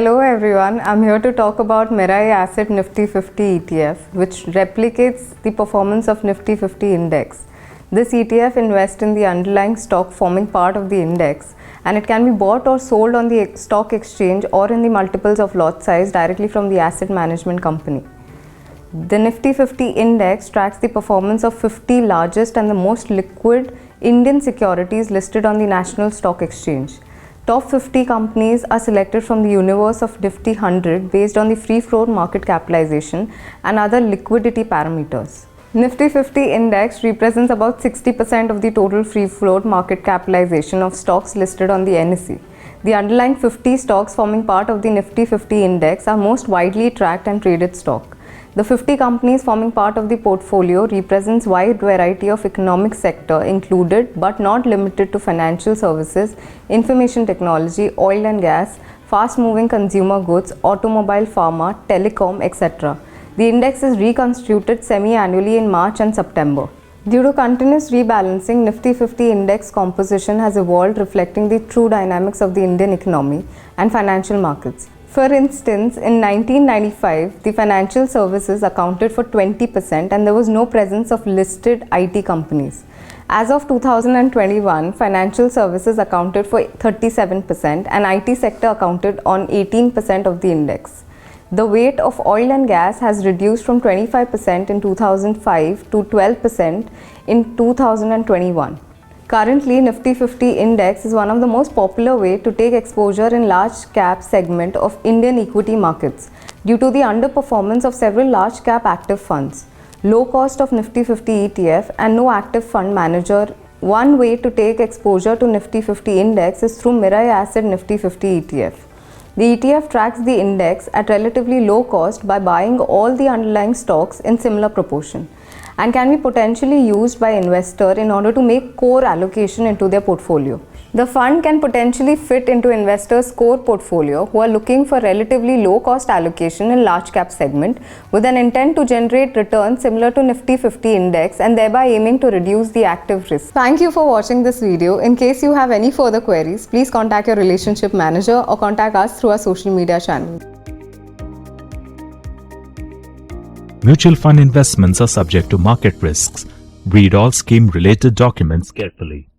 Hello everyone, I'm here to talk about Mirae Asset Nifty 50 ETF, which replicates the performance of Nifty 50 index. This ETF invests in the underlying stock forming part of the index, and it can be bought or sold on the stock exchange or in the multiples of lot size directly from the asset management company. The Nifty 50 index tracks the performance of 50 largest and the most liquid Indian securities listed on the National Stock Exchange. Top 50 companies are selected from the universe of Nifty 100 based on the free float market capitalization and other liquidity parameters. Nifty 50 index represents about 60% of the total free float market capitalization of stocks listed on the NSE. The underlying 50 stocks forming part of the Nifty 50 index are most widely tracked and traded stock. The 50 companies forming part of the portfolio represents wide variety of economic sector included but not limited to financial services, information technology, oil and gas, fast-moving consumer goods, automobile, pharma, telecom, etc. The index is reconstituted semi-annually in March and September. Due to continuous rebalancing, Nifty 50 index composition has evolved reflecting the true dynamics of the Indian economy and financial markets. For instance, in 1995, the financial services accounted for 20% and there was no presence of listed IT companies. As of 2021, financial services accounted for 37% and IT sector accounted on 18% of the index. The weight of oil and gas has reduced from 25% in 2005 to 12% in 2021. Currently, Nifty 50 index is one of the most popular way to take exposure in large cap segment of Indian equity markets due to the underperformance of several large cap active funds, low cost of Nifty 50 ETF and no active fund manager. One way to take exposure to Nifty 50 index is through Mirae Asset Nifty 50 ETF. The ETF tracks the index at relatively low cost by buying all the underlying stocks in similar proportion, and can be potentially used by investor in order to make core allocation into their portfolio. The fund can potentially fit into investors' core portfolio who are looking for relatively low cost allocation in large cap segment with an intent to generate returns similar to Nifty 50 index and thereby aiming to reduce the active risk. Thank you for watching this video. In case you have any further queries, please contact your relationship manager or contact us through our social media channels. Mutual fund investments are subject to market risks. Read all scheme-related documents carefully.